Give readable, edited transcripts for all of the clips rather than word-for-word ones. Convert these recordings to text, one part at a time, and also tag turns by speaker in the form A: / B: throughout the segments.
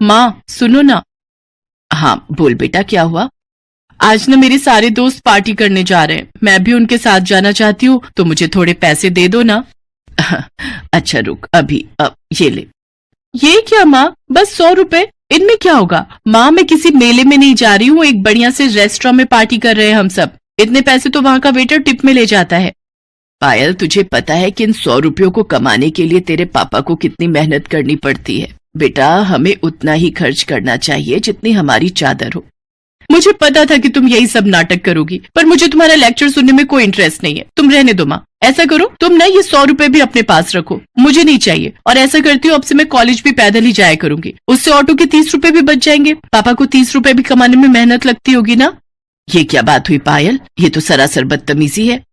A: माँ सुनो ना। हाँ बोल बेटा, क्या हुआ? आज ना मेरे सारे दोस्त पार्टी करने जा रहे हैं, मैं भी उनके साथ जाना चाहती हूँ, तो मुझे थोड़े पैसे दे दो ना। अच्छा रुक, अभी अब ये ले। ये क्या माँ, बस 100 रुपए? इनमें क्या होगा? माँ मैं किसी मेले में नहीं जा रही हूँ, एक बढ़िया से रेस्टोरेंट में पार्टी कर रहे हैं हम सब। इतने पैसे तो वहां का वेटर टिप में ले जाता है। पायल, तुझे पता है कि इन 100 रुपयों को कमाने के लिए तेरे पापा को कितनी मेहनत करनी पड़ती है? बेटा हमें उतना ही खर्च करना चाहिए जितनी हमारी चादर हो। मुझे पता था कि तुम यही सब नाटक करोगी, पर मुझे तुम्हारा लेक्चर सुनने में कोई इंटरेस्ट नहीं है। तुम रहने दो माँ। ऐसा करो तुम ना ये 100 रुपए भी अपने पास रखो, मुझे नहीं चाहिए। और ऐसा करती हूँ अब से मैं कॉलेज भी पैदल ही जाया करूंगी, उससे ऑटो के 30 रुपए भी बच जाएंगे। पापा को 30 रुपए भी कमाने में मेहनत लगती होगी ना। ये क्या बात हुई पायल, ये तो सरासर बदतमीजी है।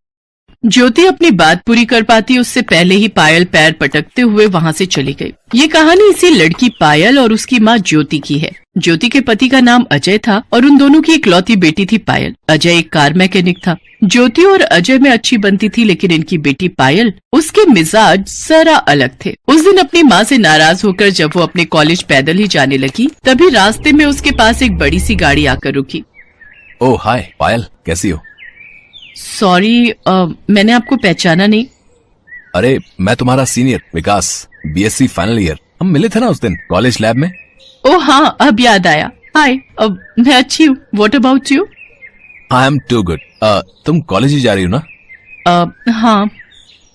A: ज्योति अपनी बात पूरी कर पाती उससे पहले ही पायल पैर पटकते हुए वहां से चली गई। ये कहानी इसी लड़की पायल और उसकी माँ ज्योति की है। ज्योति के पति का नाम अजय था और उन दोनों की इकलौती बेटी थी पायल। अजय एक कार मैकेनिक था। ज्योति और अजय में अच्छी बनती थी, लेकिन इनकी बेटी पायल, उसके मिजाज जरा अलग थे। उस दिन अपनी माँ से नाराज होकर जब वो अपने कॉलेज पैदल ही जाने लगी, तभी रास्ते में उसके पास एक बड़ी सी गाड़ी आकर रुकी।
B: ओह हाय पायल, कैसी हो?
A: सॉरी, मैंने आपको पहचाना नहीं।
B: अरे मैं तुम्हारा सीनियर विकास, बीएससी फाइनल ईयर। हम मिले थे ना उस दिन कॉलेज लैब में।
A: ओह हाँ, अब याद आया। हाय, मैं अच्छी हूँ। What about you?
B: I am too good. तुम कॉलेज ही जा रही हो ना?
A: हाँ।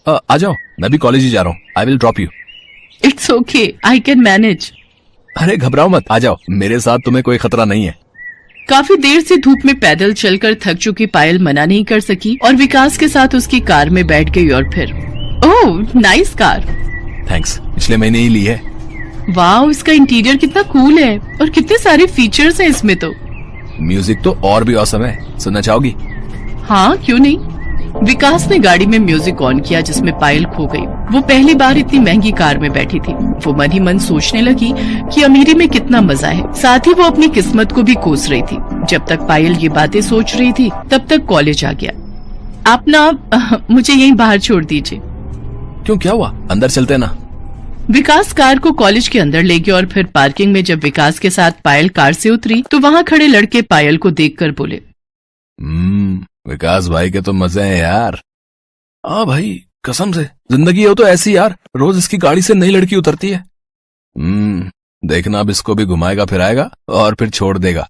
B: आ जाओ, मैं भी कॉलेज ही जा रहा हूँ। I will drop you.
A: It's okay, I can manage.
B: अरे घबराओ मत, आ जाओ, मेरे साथ तुम्हें कोई खतरा नहीं है।
A: काफी देर से धूप में पैदल चलकर थक चुकी पायल मना नहीं कर सकी और विकास के साथ उसकी कार में बैठ गई। और फिर ओह नाइस कार।
B: थैंक्स, पिछले महीने ही ली है।
A: वाह, इसका इंटीरियर कितना कूल है और कितने सारे फीचर्स हैं इसमें तो।
B: म्यूजिक तो और भी औसम है, सुनना चाहोगी?
A: हाँ क्यों नहीं। विकास ने गाड़ी में म्यूजिक ऑन किया जिसमें पायल खो गई। वो पहली बार इतनी महंगी कार में बैठी थी। वो मन ही मन सोचने लगी कि अमीरी में कितना मजा है। साथ ही वो अपनी किस्मत को भी कोस रही थी। जब तक पायल ये बातें सोच रही थी तब तक कॉलेज आ गया। आप ना मुझे यहीं बाहर छोड़ दीजिए।
B: क्यों, क्या हुआ? अंदर चलते ना।
A: विकास कार को कॉलेज के अंदर ले गया और फिर पार्किंग में जब विकास के साथ पायल कार से उतरी तो वहाँ खड़े लड़के पायल को देखकर बोले,
B: विकास भाई के तो मजे हैं यार। हाँ भाई, कसम से जिंदगी हो तो ऐसी यार, रोज इसकी गाड़ी से नई लड़की उतरती है। देखना अब इसको भी घुमाएगा फिराएगा और फिर छोड़ देगा।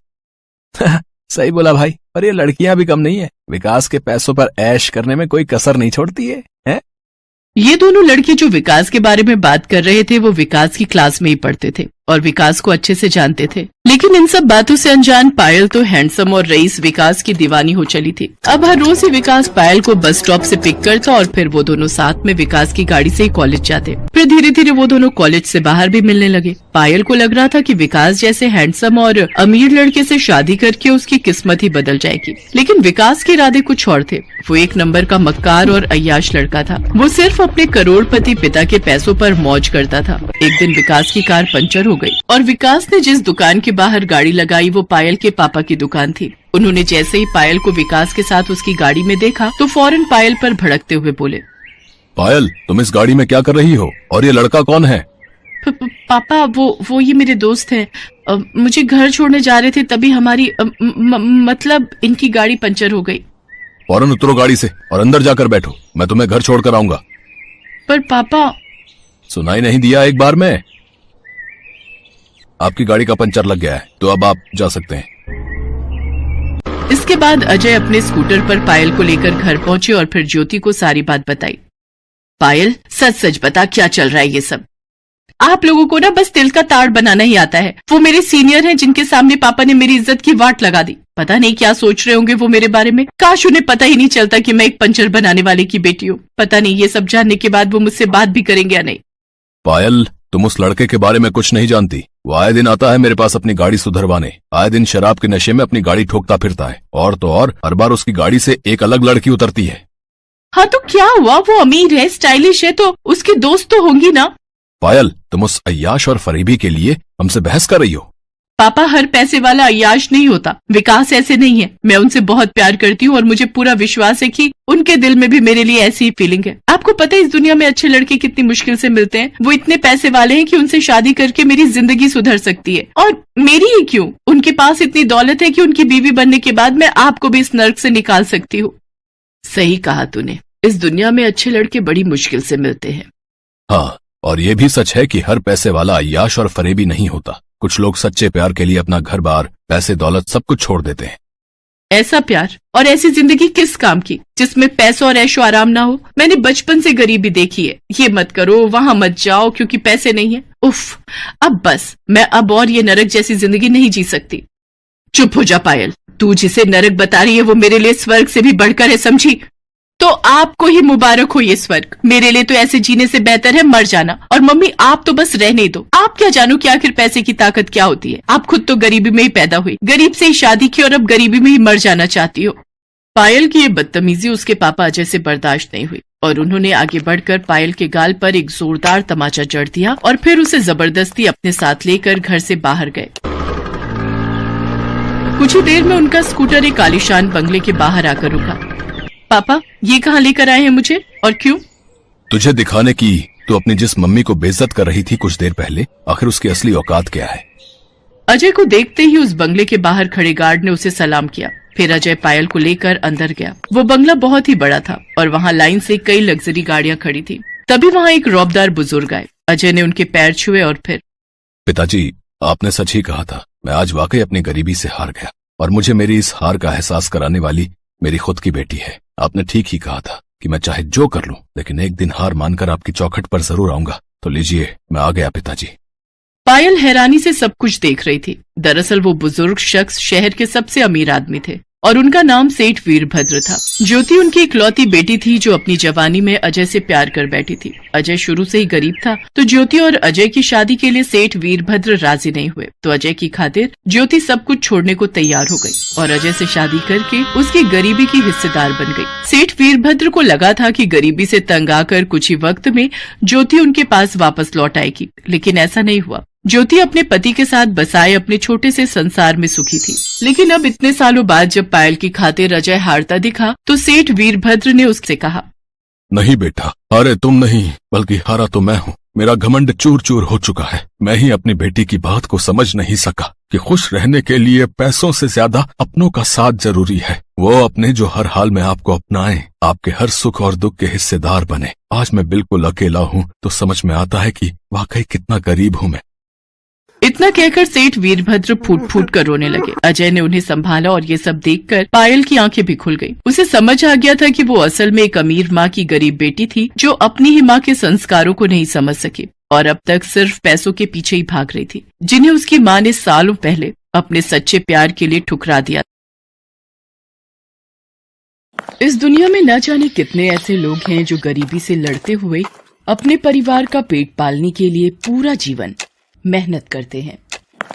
B: सही बोला भाई, और ये लड़कियां भी कम नहीं है, विकास के पैसों पर ऐश करने में कोई कसर नहीं छोड़ती है, हैं?
A: ये दोनों लड़के जो विकास के बारे में बात कर रहे थे वो विकास की क्लास में ही पढ़ते थे और विकास को अच्छे से जानते थे। लेकिन इन सब बातों से अनजान पायल तो हैंडसम और रईस विकास की दीवानी हो चली थी। अब हर रोज ही विकास पायल को बस स्टॉप से पिक करता और फिर वो दोनों साथ में विकास की गाड़ी से ही कॉलेज जाते। फिर धीरे धीरे वो दोनों कॉलेज से बाहर भी मिलने लगे। पायल को लग रहा था कि विकास जैसे हैंडसम और अमीर लड़के से शादी करके उसकी किस्मत ही बदल जाएगी। लेकिन विकास के इरादे कुछ और थे। वो एक नंबर का मक्कार और अय्याश लड़का था। वो सिर्फ अपने करोड़पति पिता के पैसों पर मौज करता था। एक दिन विकास की कार पंचर हो गई और विकास ने जिस दुकान के बाहर गाड़ी लगाई वो पायल के पापा की दुकान थी। उन्होंने जैसे ही पायल को विकास के साथ उसकी गाड़ी में देखा तो फौरन पायल पर भड़कते हुए बोले,
B: पायल तुम इस गाड़ी में क्या कर रही हो और ये लड़का कौन है?
A: पापा वो ये मेरे दोस्त हैं। मुझे घर छोड़ने जा रहे थे तभी हमारी मतलब इनकी गाड़ी पंचर हो गई।
B: फौरन उतरो गाड़ी से और अंदर जाकर बैठो, मैं तुम्हें घर छोड़कर आऊंगा।
A: पर पापा।
B: सुनाई नहीं दिया एक बार में? आपकी गाड़ी का पंचर लग गया है तो अब आप जा सकते हैं।
A: इसके बाद अजय अपने स्कूटर पर पायल को लेकर घर पहुंचे और फिर ज्योति को सारी बात बताई। पायल सच सच बता, क्या चल रहा है ये सब? आप लोगों को ना बस तिल का ताड़ बनाना ही आता है। वो मेरे सीनियर हैं जिनके सामने पापा ने मेरी इज्जत की वाट लगा दी। पता नहीं क्या सोच रहे होंगे वो मेरे बारे में। काश उन्हें पता ही नहीं चलता कि मैं एक पंचर बनाने वाले की बेटी हूँ। पता नहीं ये सब जानने के बाद वो मुझसे बात भी करेंगे या नहीं।
B: पायल तुम उस लड़के के बारे में कुछ नहीं जानती। वो आए दिन आता है मेरे पास अपनी गाड़ी सुधरवाने, आए दिन शराब के नशे में अपनी गाड़ी ठोकता फिरता है और तो और हर बार उसकी गाड़ी से एक अलग लड़की उतरती है।
A: हाँ तो क्या हुआ, वो अमीर है, स्टाइलिश है, तो उसके दोस्त तो होंगी ना।
B: पायल तुम उस अय्याश और फरीबी के लिए हमसे बहस कर रही हो?
A: पापा, हर पैसे वाला अय्याश नहीं होता। विकास ऐसे नहीं है। मैं उनसे बहुत प्यार करती हूँ और मुझे पूरा विश्वास है कि उनके दिल में भी मेरे लिए ऐसी ही फीलिंग है। आपको पता है इस दुनिया में अच्छे लड़के कितनी मुश्किल से मिलते हैं। वो इतने पैसे वाले हैं कि उनसे शादी करके मेरी जिंदगी सुधर सकती है, और मेरी ही क्यों, उनके पास इतनी दौलत है कि उनकी बीवी बनने के बाद मैं आपको भी इस नर्क से निकाल सकती हूँ। सही कहा तूने, इस दुनिया में अच्छे लड़के बड़ी मुश्किल से मिलते हैं।
B: हाँ, और ये भी सच है कि हर पैसे वाला अय्याश और फरेबी नहीं होता। कुछ लोग सच्चे प्यार के लिए अपना घर बार, पैसे, दौलत सब कुछ छोड़ देते हैं।
A: ऐसा प्यार और ऐसी जिंदगी किस काम की जिसमें पैसा और ऐशो आराम ना हो। मैंने बचपन से गरीबी देखी है। ये मत करो, वहां मत जाओ क्योंकि पैसे नहीं है। उफ, अब बस, मैं अब और ये नरक जैसी जिंदगी नहीं जी सकती। चुप हो जा पायल, तू जिसे नरक बता रही है वो मेरे लिए स्वर्ग से भी बढ़कर है, समझी? तो आपको ही मुबारक हो ये स्वर्ग। मेरे लिए तो ऐसे जीने से बेहतर है मर जाना। और मम्मी, आप तो बस रहने दो। आप क्या जानो कि आखिर पैसे की ताकत क्या होती है। आप खुद तो गरीबी में ही पैदा हुई, गरीब से ही शादी की और अब गरीबी में ही मर जाना चाहती हो। पायल की ये बदतमीजी उसके पापा अजय से बर्दाश्त नहीं हुई और उन्होंने आगे बढ़कर पायल के गाल पर एक जोरदार तमाचा जड़ दिया और फिर उसे जबरदस्ती अपने साथ लेकर घर से बाहर गए। कुछ ही देर में उनका स्कूटर एक आलीशान बंगले के बाहर आकर रुका। पापा, ये कहाँ लेकर आए हैं मुझे और क्यों?
B: तुझे दिखाने की तू अपनी जिस मम्मी को बेइज्जत कर रही थी कुछ देर पहले, आखिर उसकी असली औकात क्या है।
A: अजय को देखते ही उस बंगले के बाहर खड़े गार्ड ने उसे सलाम किया। फिर अजय पायल को लेकर अंदर गया। वो बंगला बहुत ही बड़ा था और वहाँ लाइन से कई लग्जरी गाड़ियां खड़ी थी। तभी वहाँ एक रौबदार बुजुर्ग आए। अजय ने उनके पैर छुए और फिर,
B: पिताजी, आपने सच ही कहा था। मैं आज वाकई अपनी गरीबी से हार गया और मुझे मेरी इस हार का एहसास कराने वाली मेरी खुद की बेटी है। आपने ठीक ही कहा था कि मैं चाहे जो कर लूं, लेकिन एक दिन हार मानकर आपकी चौखट पर जरूर आऊंगा। तो लीजिए, मैं आ गया पिताजी।
A: पायल हैरानी से सब कुछ देख रही थी। दरअसल वो बुजुर्ग शख्स शहर के सबसे अमीर आदमी थे और उनका नाम सेठ वीरभद्र था। ज्योति उनकी इकलौती बेटी थी जो अपनी जवानी में अजय से प्यार कर बैठी थी। अजय शुरू से ही गरीब था तो ज्योति और अजय की शादी के लिए सेठ वीरभद्र राजी नहीं हुए। तो अजय की खातिर ज्योति सब कुछ छोड़ने को तैयार हो गई और अजय से शादी करके उसकी गरीबी की हिस्सेदार बन गई। सेठ वीरभद्र को लगा था कि गरीबी से तंग आकर कुछ ही वक्त में ज्योति उनके पास वापस लौट आएगी, लेकिन ऐसा नहीं हुआ। ज्योति अपने पति के साथ बसाए अपने छोटे से संसार में सुखी थी। लेकिन अब इतने सालों बाद जब पायल की खातिर अजय हारता दिखा तो सेठ वीरभद्र ने उससे कहा,
B: नहीं बेटा, हारे तुम नहीं बल्कि हारा तो मैं हूँ। मेरा घमंड चूर चूर हो चुका है। मैं ही अपनी बेटी की बात को समझ नहीं सका कि खुश रहने के लिए पैसों से ज्यादा अपनों का साथ जरूरी है। वो अपने जो हर हाल में आपको अपनाए, आपके हर सुख और दुख के हिस्सेदार बने। आज मैं बिल्कुल अकेला हूँ तो समझ में आता है कि वाकई कितना गरीब हूँ मैं।
A: इतना कहकर सेठ वीरभद्र फूट फूट कर रोने लगे। अजय ने उन्हें संभाला और ये सब देखकर पायल की आंखें भी खुल गईं। उसे समझ आ गया था कि वो असल में एक अमीर माँ की गरीब बेटी थी जो अपनी ही माँ के संस्कारों को नहीं समझ सकी और अब तक सिर्फ पैसों के पीछे ही भाग रही थी, जिन्हें उसकी माँ ने सालों पहले अपने सच्चे प्यार के लिए ठुकरा दिया। इस दुनिया में न जाने कितने ऐसे लोग हैं जो गरीबी से लड़ते हुए अपने परिवार का पेट पालने के लिए पूरा जीवन मेहनत करते हैं।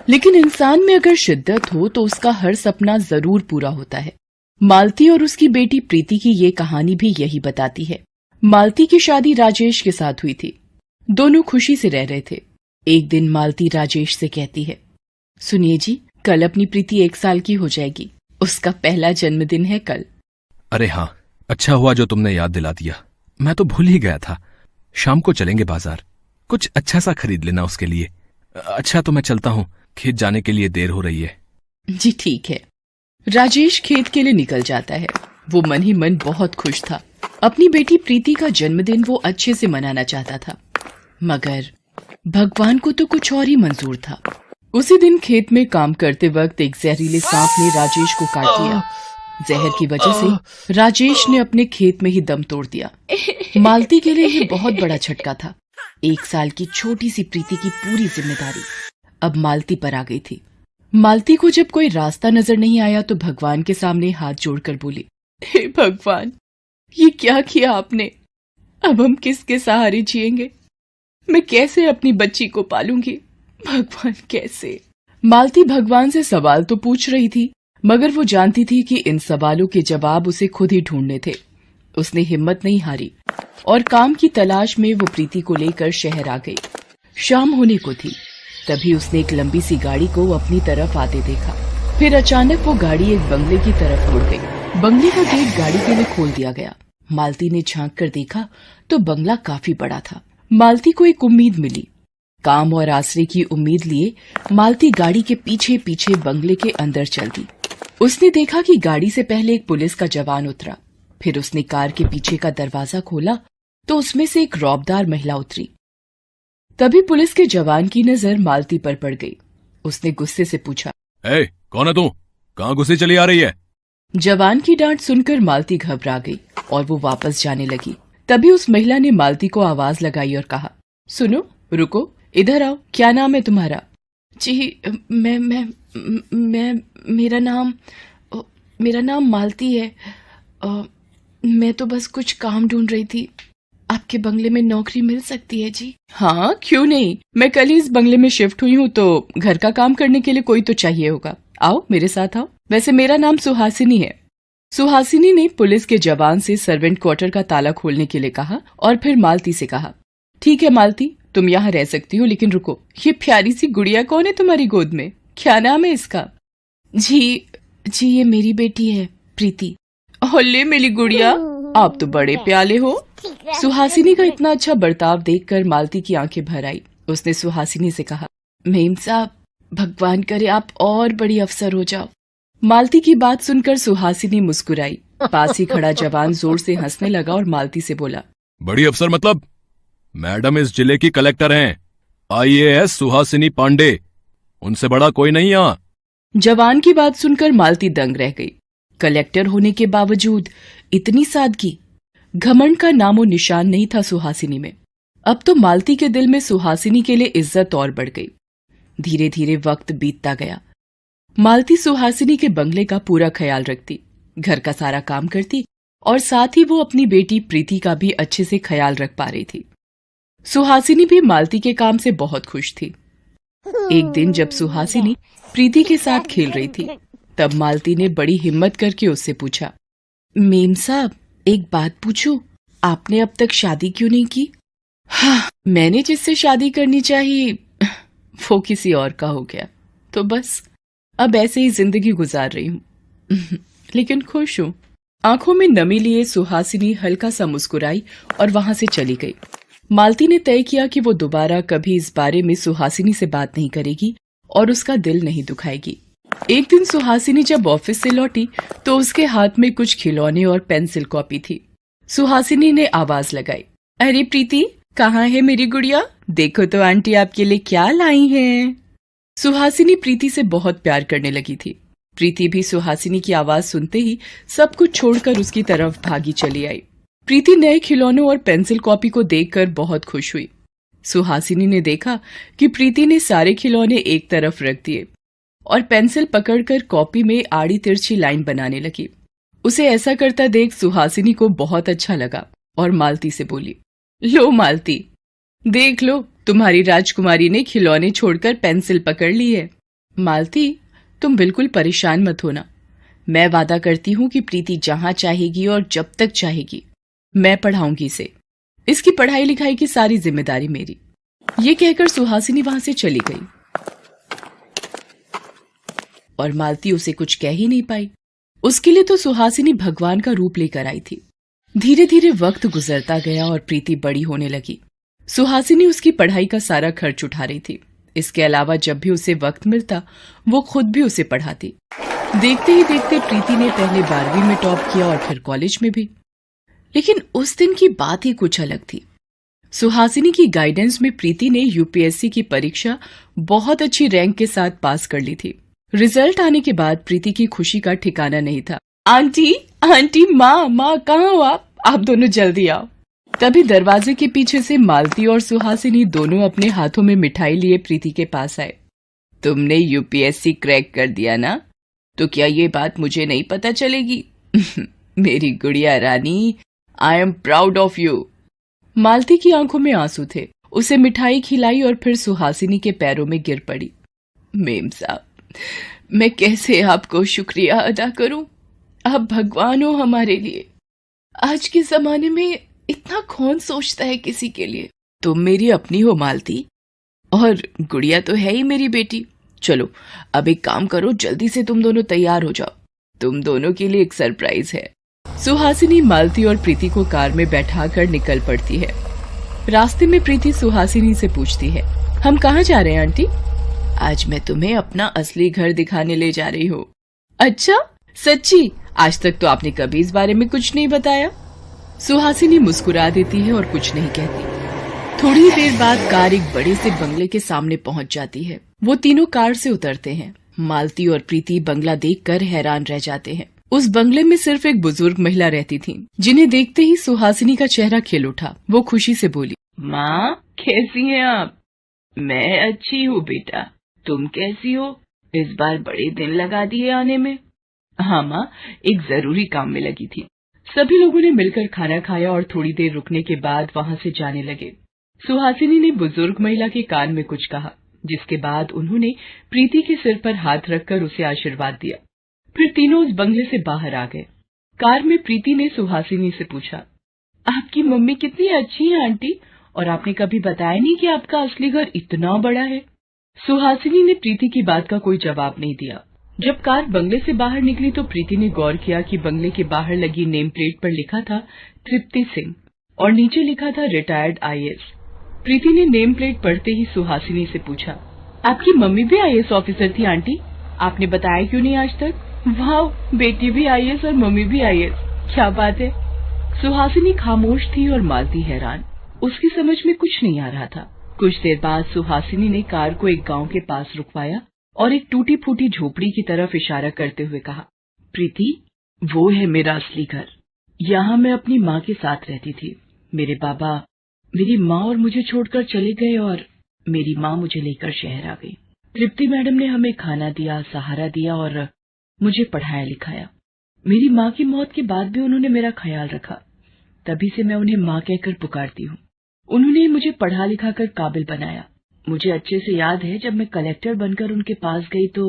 A: लेकिन इंसान में अगर शिद्दत हो तो उसका हर सपना जरूर पूरा होता है। मालती और उसकी बेटी प्रीति की ये कहानी भी यही बताती है। मालती की शादी राजेश के साथ हुई थी। दोनों खुशी से रह रहे थे। एक दिन मालती राजेश से कहती है, सुनिए जी, कल अपनी प्रीति 1 साल की हो जाएगी। उसका पहला जन्मदिन है कल।
B: अरे हाँ, अच्छा हुआ जो तुमने याद दिला दिया। मैं तो भूल ही गया था। शाम को चलेंगे बाजार, कुछ अच्छा सा खरीद लेना उसके लिए। अच्छा, तो मैं चलता हूँ, खेत जाने के लिए देर हो रही है।
A: जी ठीक है। राजेश खेत के लिए निकल जाता है। वो मन ही मन बहुत खुश था। अपनी बेटी प्रीति का जन्मदिन वो अच्छे से मनाना चाहता था, मगर भगवान को तो कुछ और ही मंजूर था। उसी दिन खेत में काम करते वक्त एक जहरीले सांप ने राजेश को काट लिया। जहर की वजह से राजेश ने अपने खेत में ही दम तोड़ दिया। मालती के लिए ये बहुत बड़ा झटका था। 1 साल की छोटी सी प्रीति की पूरी जिम्मेदारी अब मालती पर आ गई थी। मालती को जब कोई रास्ता नजर नहीं आया तो भगवान के सामने हाथ जोड़कर बोली, हे भगवान, ये क्या किया आपने? अब हम किसके सहारे जिएंगे? मैं कैसे अपनी बच्ची को पालूंगी? भगवान कैसे? मालती भगवान से सवाल तो पूछ रही थी, मगर वो जानती थी कि इन सवालों के जवाब उसे खुद ही ढूंढने थे। उसने हिम्मत नहीं हारी और काम की तलाश में वो प्रीति को लेकर शहर आ गई। शाम होने को थी। तभी उसने एक लंबी सी गाड़ी को अपनी तरफ आते देखा। फिर अचानक वो गाड़ी एक बंगले की तरफ मुड़ गई। बंगले का गेट गाड़ी के लिए खोल दिया गया। मालती ने झांक कर देखा तो बंगला काफी बड़ा था। मालती को एक उम्मीद मिली। काम और आसरे की उम्मीद लिए मालती गाड़ी के पीछे पीछे बंगले के अंदर चल दी। उसने देखा कि गाड़ी से पहले एक पुलिस का जवान उतरा। फिर उसने कार के पीछे का दरवाजा खोला तो उसमें से एक रौबदार महिला उतरी। तभी पुलिस के जवान की नजर मालती पर पड़ गई। उसने गुस्से से पूछा,
B: ए, कौन है तू? कहाँ घुसी चली आ रही है?
A: जवान की डांट सुनकर मालती घबरा गई और वो वापस जाने लगी। तभी उस महिला ने मालती को आवाज लगाई और कहा, सुनो, रुको, इधर आओ, क्या नाम है तुम्हारा? जी, मैं मेरा नाम मालती है। मैं तो बस कुछ काम ढूंढ रही थी। आपके बंगले में नौकरी मिल सकती है जी? हाँ, क्यों नहीं। मैं कल ही इस बंगले में शिफ्ट हुई हूँ तो घर का काम करने के लिए कोई तो चाहिए होगा। आओ, मेरे साथ आओ। वैसे मेरा नाम सुहासिनी है। सुहासिनी ने पुलिस के जवान से सर्वेंट क्वार्टर का ताला खोलने के लिए कहा और फिर मालती से कहा, ठीक है मालती, तुम यहाँ रह सकती हो, लेकिन रुको, ये प्यारी सी गुड़िया कौन है तुम्हारी गोद में? क्या नाम है इसका? जी, ये मेरी बेटी है, प्रीति। ओले मेरी गुड़िया, आप तो बड़े प्याले हो। सुहासिनी का इतना अच्छा बर्ताव देखकर मालती की आंखें भर आई। उसने सुहासिनी से कहा, मेम साहब, भगवान करे आप और बड़ी अफसर हो जाओ। मालती की बात सुनकर सुहासिनी मुस्कुराई। पास ही खड़ा जवान जोर से हंसने लगा और मालती से बोला, बड़ी अफसर मतलब? मैडम इस जिले की कलेक्टर हैं, IAS सुहासिनी पांडे। उनसे बड़ा कोई नहीं यहाँ। जवान की बात सुनकर मालती दंग रह गई। कलेक्टर होने के बावजूद इतनी सादगी, घमंड का नामो निशान नहीं था सुहासिनी में। अब तो मालती के दिल में सुहासिनी के लिए इज्जत और बढ़ गई। धीरे धीरे वक्त बीतता गया। मालती सुहासिनी के बंगले का पूरा ख्याल रखती, घर का सारा काम करती और साथ ही वो अपनी बेटी प्रीति का भी अच्छे से ख्याल रख पा रही थी। सुहासिनी भी मालती के काम से बहुत खुश थी। एक दिन जब सुहासिनी प्रीति के साथ खेल रही थी, तब मालती ने बड़ी हिम्मत करके उससे पूछा, मेम साहब, एक बात पूछूं, आपने अब तक शादी क्यों नहीं की? हाँ, मैंने जिससे शादी करनी चाहिए वो किसी और का हो गया, तो बस अब ऐसे ही जिंदगी गुजार रही हूँ लेकिन खुश हूँ। आंखों में नमी लिए सुहासिनी हल्का सा मुस्कुराई और वहां से चली गई। मालती ने तय किया कि वो दोबारा कभी इस बारे में सुहासिनी से बात नहीं करेगी और उसका दिल नहीं दुखाएगी। एक दिन सुहासिनी जब ऑफिस से लौटी तो उसके हाथ में कुछ खिलौने और पेंसिल कॉपी थी। सुहासिनी ने आवाज लगाई, अरे प्रीति, कहाँ है मेरी गुड़िया? देखो तो आंटी आपके लिए क्या लाई हैं। सुहासिनी प्रीति से बहुत प्यार करने लगी थी। प्रीति भी सुहासिनी की आवाज सुनते ही सब कुछ छोड़कर उसकी तरफ भागी चली आई। प्रीति नए खिलौनों और पेंसिल कॉपी को देखकर बहुत खुश हुई। सुहासिनी ने देखा कि प्रीति ने सारे खिलौने एक तरफ रख दिए और पेंसिल पकड़कर कॉपी में आड़ी तिरछी लाइन बनाने लगी। उसे ऐसा करता देख सुहासिनी को बहुत अच्छा लगा और मालती से बोली, लो मालती, देख लो, तुम्हारी राजकुमारी ने खिलौने छोड़कर पेंसिल पकड़ ली है। मालती, तुम बिल्कुल परेशान मत होना। मैं वादा करती हूँ कि प्रीति जहां चाहेगी और जब तक चाहेगी मैं पढ़ाऊंगी इसे। इसकी पढ़ाई लिखाई की सारी जिम्मेदारी मेरी। ये कहकर सुहासिनी वहां से चली गई और मालती उसे कुछ कह ही नहीं पाई। उसके लिए तो सुहासिनी भगवान का रूप लेकर आई थी। धीरे धीरे वक्त गुजरता गया और प्रीति बड़ी होने लगी। सुहासिनी उसकी पढ़ाई का सारा खर्च उठा रही थी। इसके अलावा जब भी उसे वक्त मिलता वो खुद भी उसे पढ़ाती। देखते ही देखते प्रीति ने पहले 12वीं में टॉप किया और फिर कॉलेज में भी। लेकिन उस दिन की बात ही कुछ अलग थी। सुहासिनी की गाइडेंस में प्रीति ने यूपीएससी की परीक्षा बहुत अच्छी रैंक के साथ पास कर ली थी। रिजल्ट आने के बाद प्रीति की खुशी का ठिकाना नहीं था। आंटी, आंटी, माँ, कहाँ हो आप दोनों जल्दी आओ। तभी दरवाजे के पीछे से मालती और सुहासिनी दोनों अपने हाथों में मिठाई लिए प्रीति के पास आए। तुमने यूपीएससी क्रैक कर दिया ना, तो क्या ये बात मुझे नहीं पता चलेगी? मेरी गुड़िया रानी, I am proud of you. Malati की आंखों में आंसू थे। उसे मिठाई खिलाई और फिर सुहासिनी के पैरों में गिर पड़ी। मेम साहब, मैं कैसे आपको शुक्रिया अदा करूं? आप भगवान हो हमारे लिए। आज के जमाने में इतना कौन सोचता है किसी के लिए। तुम मेरी अपनी हो मालती। और गुड़िया तो है ही मेरी बेटी। चलो अब एक काम करो, जल्दी से तुम दोनों तैयार हो जाओ, तुम दोनों के लिए एक सरप्राइज है। सुहासिनी मालती और प्रीति को कार में बैठाकर निकल पड़ती है। रास्ते में प्रीति सुहासिनी से पूछती है, हम कहाँ जा रहे हैं आंटी? आज मैं तुम्हें अपना असली घर दिखाने ले जा रही हूँ। अच्छा सच्ची? आज तक तो आपने कभी इस बारे में कुछ नहीं बताया। सुहासिनी मुस्कुरा देती है और कुछ नहीं कहती। थोड़ी ही देर बाद कार एक बड़े से बंगले के सामने पहुंच जाती है। वो तीनों कार से उतरते हैं। मालती और प्रीति बंगला देखकर हैरान रह जाते हैं। उस बंगले में सिर्फ एक बुजुर्ग महिला रहती थी, जिन्हें देखते ही सुहासिनी का चेहरा खिल उठा। वो खुशी से बोली, माँ कैसी हैं आप? मैं अच्छी हूँ बेटा, तुम कैसी हो? इस बार बड़े दिन लगा दिए आने में। हाँ माँ, एक जरूरी काम में लगी थी। सभी लोगों ने मिलकर खाना खाया और थोड़ी देर रुकने के बाद वहाँ से जाने लगे। सुहासिनी ने बुजुर्ग महिला के कान में कुछ कहा, जिसके बाद उन्होंने प्रीति के सिर पर हाथ रखकर उसे आशीर्वाद दिया। फिर तीनों उस बंगले से बाहर आ गए। कार में प्रीति ने सुहासिनी से पूछा, आपकी मम्मी कितनी अच्छी है आंटी, और आपने कभी बताया नहीं कि आपका असली घर इतना बड़ा है। सुहासिनी ने प्रीति की बात का कोई जवाब नहीं दिया। जब कार बंगले से बाहर निकली तो प्रीति ने गौर किया कि बंगले के बाहर लगी नेम प्लेट पर लिखा था तृप्ति सिंह और नीचे लिखा था रिटायर्ड आईएएस। प्रीति ने नेम प्लेट पढ़ते ही सुहासिनी से पूछा, आपकी मम्मी भी आईएएस ऑफिसर थी आंटी, आपने बताया क्यों नहीं आज तक? वाह, बेटी भी आईएएस और मम्मी भी आईएएस, क्या बात है। सुहासिनी खामोश थी और मालती हैरान, उसकी समझ में कुछ नहीं आ रहा था। कुछ देर बाद सुहासिनी ने कार को एक गांव के पास रुकवाया और एक टूटी फूटी झोपड़ी की तरफ इशारा करते हुए कहा, प्रीति वो है मेरा असली घर, यहाँ मैं अपनी माँ के साथ रहती थी। मेरे बाबा मेरी माँ और मुझे छोड़कर चले गए और मेरी माँ मुझे लेकर शहर आ गई। तृप्ति मैडम ने हमें खाना दिया, सहारा दिया और मुझे पढ़ाया लिखाया। मेरी माँ की मौत के बाद भी उन्होंने मेरा ख्याल रखा, तभी से मैं उन्हें माँ कहकर पुकारती हूँ। उन्होंने मुझे पढ़ा लिखा कर काबिल बनाया। मुझे अच्छे से याद है जब मैं कलेक्टर बनकर उनके पास गई तो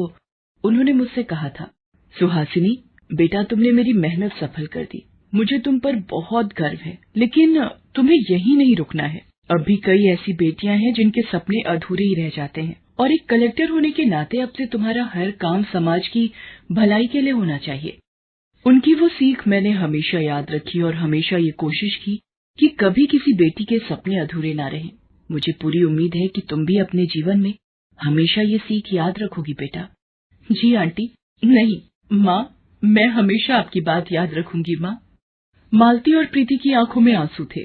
A: उन्होंने मुझसे कहा था, सुहासिनी बेटा तुमने मेरी मेहनत सफल कर दी, मुझे तुम पर बहुत गर्व है, लेकिन तुम्हें यहीं नहीं रुकना है। अब भी कई ऐसी बेटियां हैं जिनके सपने अधूरे ही रह जाते हैं और एक कलेक्टर होने के नाते अब से तुम्हारा हर काम समाज की भलाई के लिए होना चाहिए। उनकी वो सीख मैंने हमेशा याद रखी और हमेशा ये कोशिश की कि कभी किसी बेटी के सपने अधूरे ना रहें। मुझे पूरी उम्मीद है कि तुम भी अपने जीवन में हमेशा ये सीख याद रखोगी बेटा। जी आंटी। नहीं माँ, मैं हमेशा आपकी बात याद रखूंगी माँ। मालती और प्रीति की आंखों में आंसू थे।